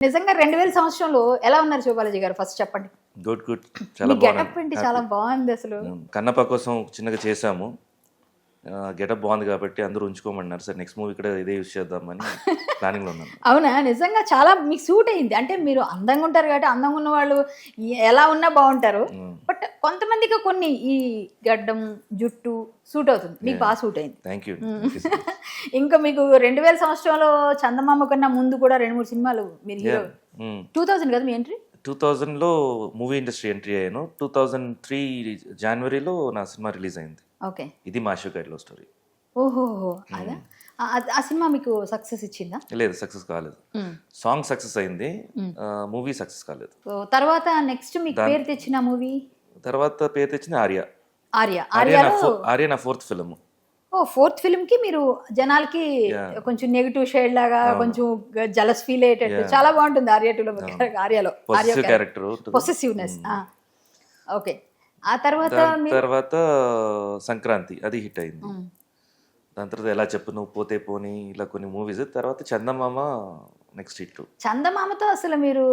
నిజంగా 2000 సంవత్సరంలో ఎలా ఉన్నారు శివబాలాజీ గారు? ఫస్ట్ చెప్పండి. గుడ్ గుడ్ మీ చాలా గెటప్ ఏంటి చాలా బాగుంది అసలు. కన్నప్ప కోసం చిన్నగా చేసాము. గెటప్ బాగుంది కాబట్టి అందరూ ఉంచుకోమన్నారు. సరే నెక్స్ట్ మూవీ కూడా ఇదే యూస్ చేద్దామని ప్లానింగ్లో ఉన్నాను. అవునా? నిజంగా చాలా మీకు సూట్ అయింది. అంటే మీరు అందంగా ఉంటారు కాబట్టి అందంగా ఉన్న వాళ్ళు ఎలా ఉన్నా బాగుంటారు. బట్ కొంతమందికి కొన్ని ఈ గడ్డం జుట్టు సూట్ అవుతుంది. మీకు బాగా సూట్ అయింది. Thank you. ఇంకా మీకు 2000 సంవత్సరంలో చందమామ కన్నా ముందు కూడా 2-3 సినిమాలు మీరు హీరో. 2000 కదా మీ ఎంట్రీ? 2000లో మూవీ ఇండస్ట్రీ ఎంట్రీ అయ్యాను. 2003 జనవరిలో నా సినిమా రిలీజ్ అయింది. ఓకే. ఇది మా అశోక్ లవ్ స్టోరీ. ఓహోహో అదా. ఆ సినిమా మీకు సక్సెస్ ఇచ్చిందా? లేదు, సక్సెస్ కాలేదు. సాంగ్ సక్సెస్ అయింది, మూవీ సక్సెస్ కాలేదు. తర్వాత నెక్స్ట్ మీకు పేరు తెచ్చిన మూవీ తర్వాత పేరు తెచ్చింది ఆర్య. ఆర్య నా ఫోర్త్ ఫిల్మ్. ఓ, ఫోర్త్ ఫిల్మ్ కి మీరు జనాలకి కొంచెం నెగిటివ్ షేడ్ లాగా కొంచెం జలస్ ఫీల్ అయ్యేటట్టు చాలా బాగుంటుంది ఆర్యలో క్యారెక్టర్ పొసెసివ్నెస్. ఓకే. ఆ తర్వాత సంక్రాంతి అది హిట్ అయింది. దాని తర్వాత ఎలా చెప్పు నువ్వు పోతే పోని ఇలా కొన్ని మూవీస్. తర్వాత చందమామ నెక్స్ట్ హిట్. చందమామతో అసలు మీరు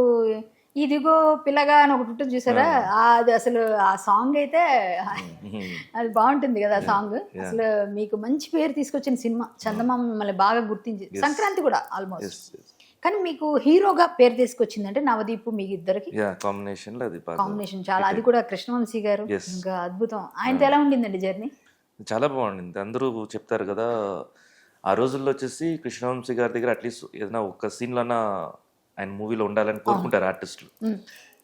ఇదిగో పిల్లగా అని ఒకటి ఉంటుంది చూసారా, అది అసలు ఆ సాంగ్ అయితే అది బాగుంటుంది కదా. ఆ సాంగ్ అసలు మీకు మంచి పేరు తీసుకొచ్చిన సినిమా చందమామ. మిమ్మల్ని బాగా గుర్తించి సంక్రాంతి కూడా ఆల్మోస్ట్. కానీ మీకు హీరోగా పేరు తీసుకొచ్చిందంటే నవదీప్, మీకు ఇద్దరికి కాంబినేషన్ చాలా, అది కూడా కృష్ణవంశీ గారు ఇంకా అద్భుతం. ఆయనతో ఎలా ఉండిందండి జర్నీ? చాలా బాగుండింది. అందరూ చెప్తారు కదా ఆ రోజుల్లో వచ్చేసి కృష్ణవంశీ గారి దగ్గర అట్లీస్ట్ ఏదైనా ఒక సీన్లోనా ఆయన మూవీలో ఉండాలని కోరుకుంటారు ఆర్టిస్టులు.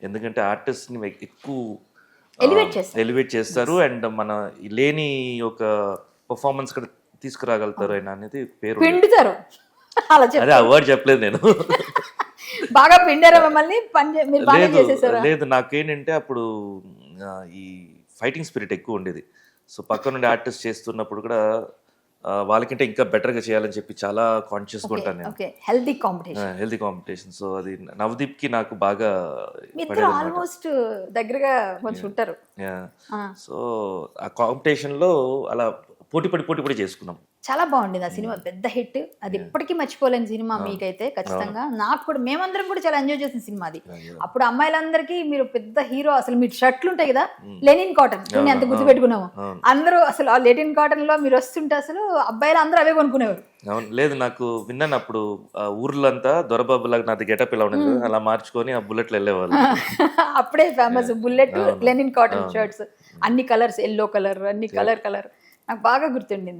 ఎందుకంటే ఆర్టిస్ట్ని ఎక్కువ ఎలివేట్ చేస్తారు అండ్ మన లేని ఒక పర్ఫార్మెన్స్ కూడా తీసుకురాగలుగుతారు ఆయన అనేది పేరు. పిండుతారు. అదే ఆ వర్డ్ చెప్పలేదు నేను. బాగా పిండారా మిమ్మల్ని? లేదు, నాకేంటంటే అప్పుడు ఈ ఫైటింగ్ స్పిరిట్ ఎక్కువ ఉండేది. సో పక్క నుండి ఆర్టిస్ట్ చేస్తున్నప్పుడు కూడా వాళ్ళకంటే ఇంకా బెటర్గా చేయాలని చెప్పి చాలా కాన్షియస్గా ఉంటాను నేను. Healthy competition. సో అది నవదీప్ కి నాకు బాగా ఆల్మోస్ట్ దగ్గరగా కొంచెం ఉంటారు. సో ఆ కాంపిటీషన్ లో అలా పోటీ చేసుకున్నాం. చాలా బాగుండేది ఆ సినిమా, పెద్ద హిట్. అది ఎప్పటికీ మర్చిపోలేని సినిమా మీకైతే ఖచ్చితంగా. నాకు కూడా, మేమందరం కూడా చాలా ఎంజాయ్ చేసిన సినిమా అది. అప్పుడు అమ్మాయిలందరికీ మీరు పెద్ద హీరో. అసలు మీరు షర్ట్లు ఉంటాయి కదా లెనిన్ కాటన్, నేను ఎంత గుర్తు పెట్టుకున్నాము. అందరూ అసలు ఆ లెనిన్ కాటన్ లో మీరు వస్తుంటే అసలు అబ్బాయిలు అందరూ అవే కొనుక్కునేవారు. లేదు, నాకు విన్నాను అప్పుడు ఊర్లంతా దొరబాబు లాగా నాది గెటప్ ఇలా ఉండదు, అలా మార్చుకొని ఆ బుల్లెట్లు వెళ్ళేవాళ్ళు. అప్పుడే famous bullet linen cotton shirts, అన్ని కలర్స్, ఎల్లో కలర్, అన్ని కలర్ నాకు బాగా గుర్తుండింది.